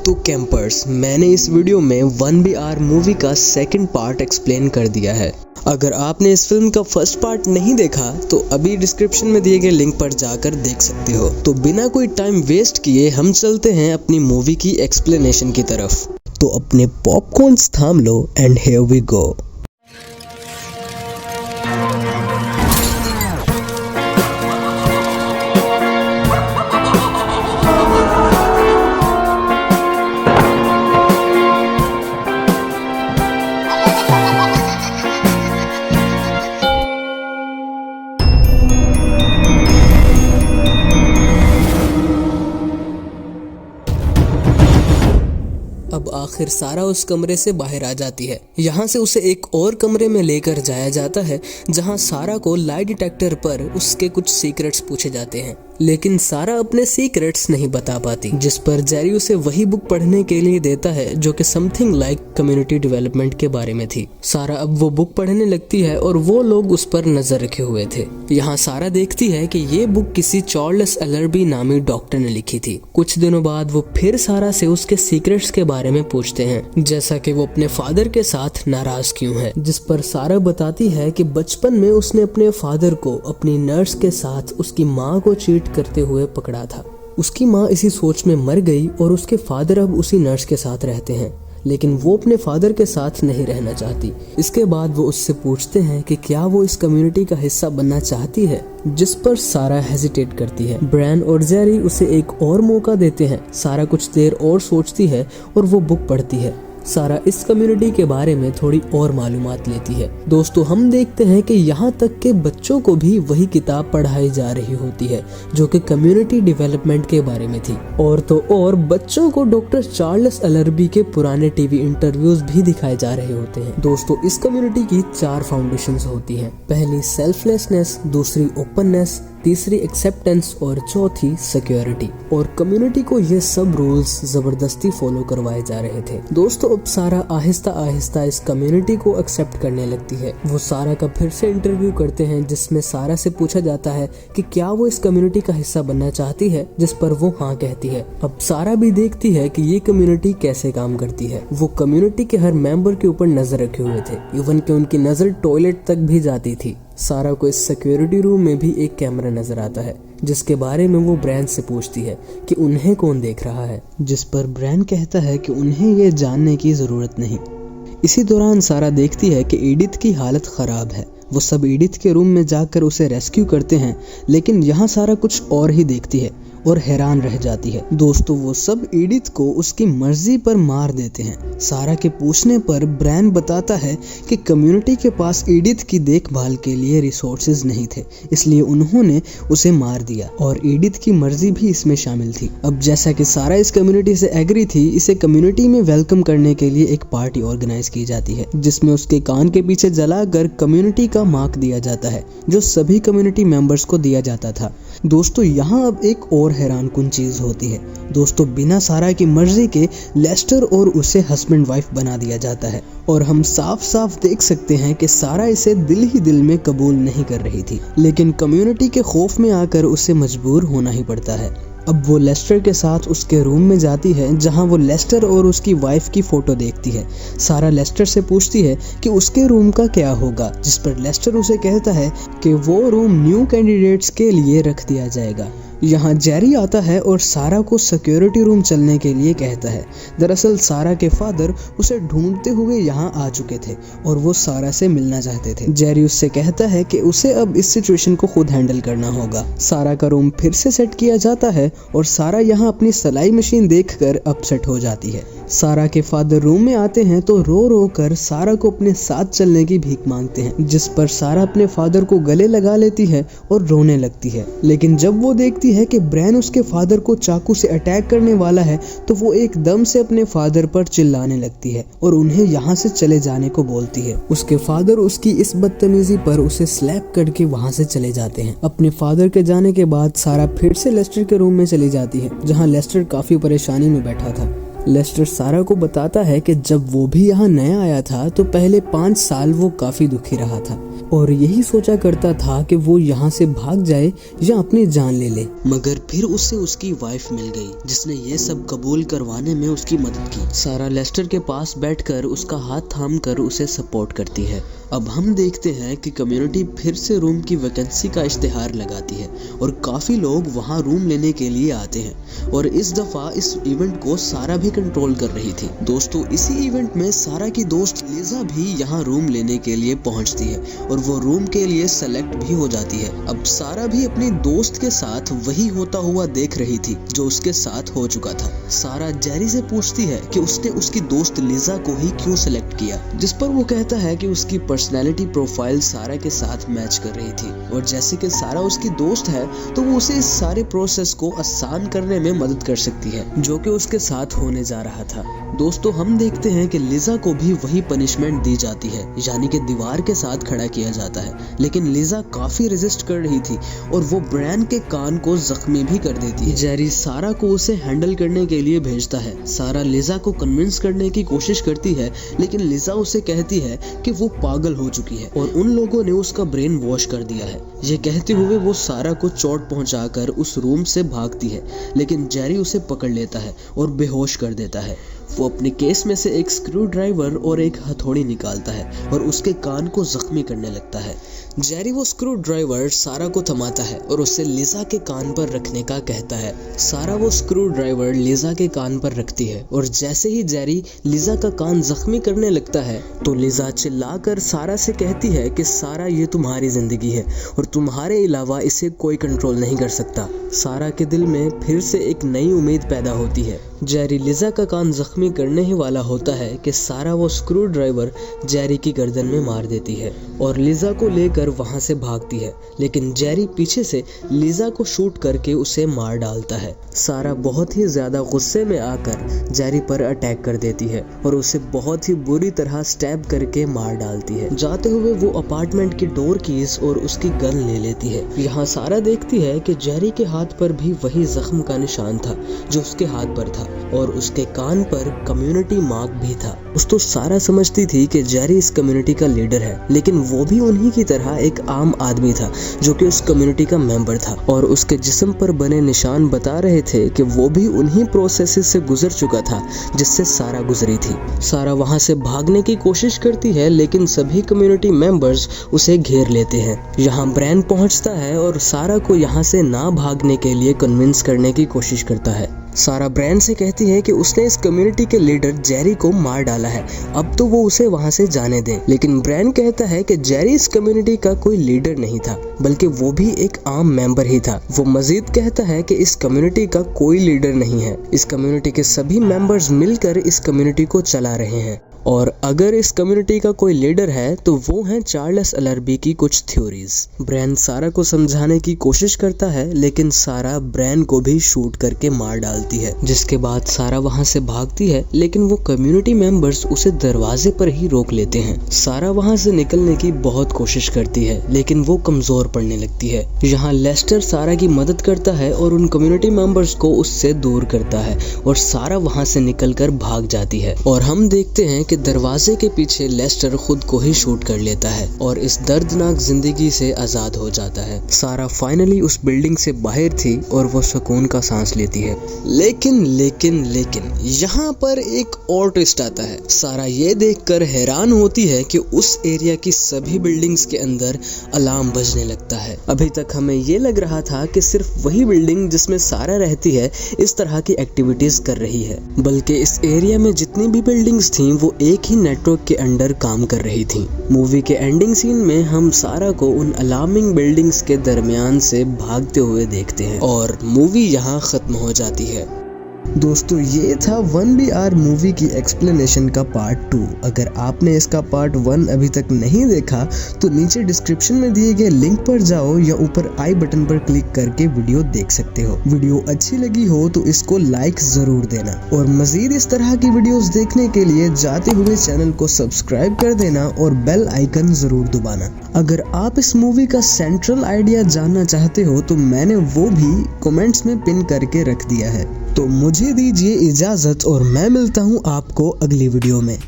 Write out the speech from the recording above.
तो कैंपर्स, मैंने इस वीडियो में 1BR मूवी का सेकंड पार्ट एक्सप्लेन कर दिया है। अगर आपने इस फिल्म का फर्स्ट पार्ट नहीं देखा तो अभी डिस्क्रिप्शन में दिए गए लिंक पर जाकर देख सकते हो। तो बिना कोई टाइम वेस्ट किए हम चलते हैं अपनी मूवी की एक्सप्लेनेशन की तरफ। तो अपने पॉपकॉर्न्स थाम लो एंड हियर वी गो। अब आखिर सारा उस कमरे से बाहर आ जाती है। यहाँ से उसे एक और कमरे में लेकर जाया जाता है जहाँ सारा को लाई डिटेक्टर पर उसके कुछ सीक्रेट्स पूछे जाते हैं, लेकिन सारा अपने सीक्रेट्स नहीं बता पाती, जिस पर जेरी उसे वही बुक पढ़ने के लिए देता है जो कि समथिंग लाइक कम्युनिटी डेवलपमेंट के बारे में थी। सारा अब वो बुक पढ़ने लगती है और वो लोग उस पर नजर रखे हुए थे। यहाँ सारा देखती है कि ये बुक किसी चार्ल्स एलरबी नामी डॉक्टर ने लिखी थी। कुछ दिनों बाद वो फिर सारा से उसके सीक्रेट्स के बारे में पूछते हैं, जैसा कि वो अपने फादर के साथ नाराज क्यों है, जिस पर सारा बताती है कि बचपन में उसने अपने फादर को अपनी नर्स के साथ उसकी माँ को चीट करते हुए पकड़ा था। उसकी माँ इसी सोच में मर गई और उसके फादर अब उसी नर्स के साथ रहते हैं, लेकिन वो अपने फादर के साथ नहीं रहना चाहती। इसके बाद वो उससे पूछते हैं कि क्या वो इस कम्युनिटी का हिस्सा बनना चाहती है, जिस पर सारा हेजिटेट करती है। ब्रैन और जेरी उसे एक और मौका देते हैं। सारा कुछ देर और सोचती है और वो बुक पढ़ती है। सारा इस कम्युनिटी के बारे में थोड़ी और मालूमात लेती है। दोस्तों, हम देखते हैं कि यहाँ तक के बच्चों को भी वही किताब पढ़ाई जा रही होती है जो कि कम्युनिटी डेवलपमेंट के बारे में थी। और तो और बच्चों को डॉक्टर चार्ल्स एलरबी के पुराने टीवी इंटरव्यूज भी दिखाए जा रहे होते हैं। दोस्तों, इस कम्युनिटी की 4 फाउंडेशंस होती हैं। पहली सेल्फलेसनेस, दूसरी ओपननेस, तीसरी एक्सेप्टेंस और चौथी सिक्योरिटी। और कम्युनिटी को ये सब रूल्स जबरदस्ती फॉलो करवाए जा रहे थे। दोस्तों, अब सारा आहिस्ता आहिस्ता इस कम्युनिटी को एक्सेप्ट करने लगती है। वो सारा का फिर से इंटरव्यू करते हैं जिसमें सारा से पूछा जाता है कि क्या वो इस कम्युनिटी का हिस्सा बनना चाहती है, जिस पर वो हाँ कहती है। अब सारा भी देखती है कि ये कम्युनिटी कैसे काम करती है। वो कम्युनिटी के हर मेंबर के ऊपर नजर रखे हुए थे, इवन कि उनकी नजर टॉयलेट तक भी जाती थी। सारा को इस सिक्योरिटी रूम में भी एक कैमरा नजर आता है जिसके बारे में वो ब्रैन से पूछती है कि उन्हें कौन देख रहा है, जिस पर ब्रैन कहता है कि उन्हें ये जानने की जरूरत नहीं। इसी दौरान सारा देखती है कि एडिथ की हालत खराब है। वो सब एडिथ के रूम में जाकर उसे रेस्क्यू करते हैं, लेकिन यहाँ सारा कुछ और ही देखती है और हैरान रह जाती है। दोस्तों, वो सब एडिथ को उसकी मर्जी पर मार देते हैं। सारा के पूछने पर ब्रैन बताता है कि कम्युनिटी के पास एडिथ की देखभाल के लिए रिसोर्सेज नहीं थे, इसलिए उन्होंने उसे मार दिया और एडिथ की मर्जी भी इसमें शामिल थी। अब जैसा कि सारा इस कम्युनिटी से एग्री थी, इसे कम्युनिटी में वेलकम करने के लिए एक पार्टी ऑर्गेनाइज की जाती है जिसमें उसके कान के पीछे जलाकर कम्युनिटी का मार्क दिया जाता है जो सभी कम्युनिटी मेंबर्स को दिया जाता था। दोस्तों, यहाँ अब एक और हैरानकुन चीज होती है। दोस्तों, बिना सारा की मर्जी के लेस्टर और उसे हस्बैंड वाइफ बना दिया जाता है और हम साफ साफ देख सकते हैं कि सारा इसे दिल ही दिल में कबूल नहीं कर रही थी, लेकिन कम्युनिटी के खौफ में आकर उसे मजबूर होना ही पड़ता है। अब वो लेस्टर के साथ उसके रूम में जाती है जहां वो लेस्टर और उसकी वाइफ की फोटो देखती है। सारा लेस्टर से पूछती है कि उसके रूम का क्या होगा, जिस पर लेस्टर उसे कहता है कि वो रूम न्यू कैंडिडेट्स के लिए रख दिया जाएगा। यहाँ जेरी आता है और सारा को सिक्योरिटी रूम चलने के लिए कहता है। दरअसल सारा के फादर उसे ढूंढते हुए यहाँ आ चुके थे और वो सारा से मिलना चाहते थे। जेरी उससे कहता है कि उसे अब इस सिचुएशन को खुद हैंडल करना होगा। सारा का रूम फिर से सेट किया जाता है और सारा यहाँ अपनी सिलाई मशीन देखकर अपसेट हो जाती है। सारा के फादर रूम में आते हैं तो रो रो कर सारा को अपने साथ चलने की भीख मांगते हैं, जिस पर सारा अपने फादर को गले लगा लेती है और रोने लगती है। लेकिन जब वो देखती है कि ब्रैन उसके फादर को चाकू से अटैक करने वाला है तो वो एकदम से अपने फादर पर चिल्लाने लगती है और उन्हें यहाँ से चले जाने को बोलती है। उसके फादर उसकी इस बदतमीजी पर उसे स्लैप करके वहाँ से चले जाते हैं। अपने फादर के जाने के बाद सारा फिर से लेस्टर के रूम में चली जाती है जहाँ लेस्टर काफी परेशानी में बैठा था। लेस्टर सारा को बताता है कि जब वो भी यहाँ नया आया था तो पहले 5 साल वो काफी दुखी रहा था और यही सोचा करता था कि वो यहाँ से भाग जाए या अपनी जान ले ले। मगर फिर उससे उसकी वाइफ मिल गई जिसने ये सब कबूल करवाने में उसकी मदद की। सारा लेस्टर के पास बैठकर उसका हाथ थामकर उसे सपोर्ट करती है। अब हम देखते हैं कि कम्युनिटी फिर से रूम की वैकेंसी का इश्तिहार लगाती है और काफी लोग वहाँ रूम लेने के लिए आते हैं और इस दफा इस इवेंट को सारा भी कंट्रोल कर रही थी। दोस्तों, इसी इवेंट में सारा की दोस्त लिजा भी यहाँ रूम लेने के लिए पहुँचती है और वो रूम के लिए सेलेक्ट भी हो जाती है। अब सारा भी अपनी दोस्त के साथ वही होता हुआ देख रही थी जो उसके साथ हो चुका था। सारा जेरी से पूछती है कि उसने उसकी दोस्त लिजा को ही क्यों सेलेक्ट किया, जिस पर वो कहता है कि उसकी पर्सनैलिटी प्रोफाइल सारा के साथ मैच कर रही थी और जैसे कि सारा उसकी दोस्त है तो वो उसे इस सारे प्रोसेस को आसान करने में मदद कर सकती है जो कि उसके साथ होने जा रहा था। दोस्तों, हम देखते हैं कि लिजा को भी वही पनिशमेंट दी जाती है, यानी कि दीवार के साथ खड़ा किया जाता है। लेकिन लिजा काफी रेजिस्ट कर रही थी और वो ब्रैन के कान को जख्मी भी कर देती है। जेरी सारा को उसे हैंडल करने के लिए भेजता है। सारा लिजा को कन्विंस करने की कोशिश करती है लेकिन लिजा उसे कहती है कि वो पागल हो चुकी है और उन लोगों ने उसका ब्रेन वॉश कर दिया है। ये कहते हुए वो सारा को चोट पहुंचाकर उस रूम से भागती है लेकिन जेरी उसे पकड़ लेता है और बेहोश कर देता है। वो अपने केस में से एक स्क्रू ड्राइवर और एक हथौड़ी निकालता है और उसके कान को जख्मी करने लगता है। जेरी वो स्क्रू ड्राइवर सारा को थमाता है और उसे लिजा के कान पर रखने का कहता है। सारा वो स्क्रू ड्राइवर लिजा के कान पर रखती है और जैसे ही जेरी लिजा का कान जख्मी करने लगता है तो लिजा चिल्लाकर सारा से कहती है कि सारा, ये तुम्हारी जिंदगी है और तुम्हारे अलावा इसे कोई कंट्रोल नहीं कर सकता। सारा के दिल में फिर से एक नई उम्मीद पैदा होती है। जेरी लिजा का कान जख्मी करने ही वाला होता है कि सारा वो स्क्रू ड्राइवर जेरी की गर्दन में मार देती है और लिजा को लेकर वहां से भागती है, लेकिन जेरी पीछे से लिजा को शूट करके उसे मार डालता है। सारा बहुत ही ज्यादा गुस्से में आकर जेरी पर अटैक कर देती है और उसे बहुत ही बुरी तरह स्टैब करके मार डालती है। जाते हुए वो अपार्टमेंट की डोर कीज और उसकी गन ले लेती है। यहाँ सारा देखती है कि जेरी के हाथ पर भी वही जख्म का निशान था जो उसके हाथ पर था और उसके कान पर कम्युनिटी मार्क भी था। तो सारा समझती थी कि जेरी इस कम्युनिटी का लीडर है, लेकिन वो भी उन्हीं की तरह एक आम आदमी था जो कि उस कम्युनिटी का मेंबर था और उसके जिस्म पर बने निशान बता रहे थे कि वो भी उन्हीं प्रोसेस से गुजर चुका था जिससे सारा गुजरी थी। सारा वहां से भागने की कोशिश करती है लेकिन सभी कम्युनिटी मेंबर्स उसे घेर लेते हैं। यहाँ ब्रैन पहुंचता है और सारा को यहाँ से ना भागने के लिए कन्विंस करने की कोशिश करता है। सारा ब्रैन से कहती है कि उसने इस कम्युनिटी के लीडर जेरी को मार डाला है, अब तो वो उसे वहां से जाने दें। लेकिन ब्रैन कहता है कि जेरी इस कम्युनिटी का कोई लीडर नहीं था बल्कि वो भी एक आम मेंबर ही था। वो मजीद कहता है कि इस कम्युनिटी का कोई लीडर नहीं है, इस कम्युनिटी के सभी मेंबर्स मिलकर इस कम्युनिटी को चला रहे हैं और अगर इस कम्युनिटी का कोई लीडर है तो वो है चार्ल्स एलआरबी की कुछ थ्योरीज। ब्रैन सारा को समझाने की कोशिश करता है लेकिन सारा ब्रैन को भी शूट करके मार डालती है, जिसके बाद सारा वहां से भागती है लेकिन वो कम्युनिटी मेंबर्स उसे दरवाजे पर ही रोक लेते हैं। सारा वहां से निकलने की बहुत कोशिश करती है लेकिन वो कमजोर पड़ने लगती है। यहाँ लेस्टर सारा की मदद करता है और उन कम्युनिटी मेंबर्स को उससे दूर करता है और सारा वहां से निकलकर भाग जाती है और हम देखते हैं कि दरवाजे के पीछे लेस्टर खुद को ही शूट कर लेता है और इस दर्दनाक जिंदगी से आजाद हो जाता है। सारा फाइनली उस बिल्डिंग से बाहर थी और वो सुकून का सांस लेती है। लेकिन यहाँ पर एक और ट्विस्ट आता है। सारा ये देखकर हैरान होती है कि उस एरिया की सभी बिल्डिंग्स के अंदर अलार्म बजने लगता है। अभी तक हमें ये लग रहा था कि सिर्फ वही बिल्डिंग जिसमें सारा रहती है इस तरह की एक्टिविटीज कर रही है, बल्कि इस एरिया में जितनी भी बिल्डिंग्स थी वो एक ही नेटवर्क के अंडर काम कर रही थी। मूवी के एंडिंग सीन में हम सारा को उन अलार्मिंग बिल्डिंग्स के दरमियान से भागते हुए देखते हैं और मूवी यहाँ खत्म हो जाती है। दोस्तों, ये था 1BR मूवी की एक्सप्लेनेशन का पार्ट 2। अगर आपने इसका पार्ट 1 अभी तक नहीं देखा तो नीचे डिस्क्रिप्शन में दिए गए लिंक पर जाओ या ऊपर आई बटन पर क्लिक करके वीडियो देख सकते हो। वीडियो अच्छी लगी हो तो इसको लाइक जरूर देना और मजीद इस तरह की वीडियोस देखने के लिए जाते हुए चैनल को सब्सक्राइब कर देना और बेल आइकन जरूर दबाना। अगर आप इस मूवी का सेंट्रल आइडिया जानना चाहते हो तो मैंने वो भी कमेंट्स में पिन करके रख दिया है। तो मुझे दीजिए इजाज़त और मैं मिलता हूँ आपको अगली वीडियो में।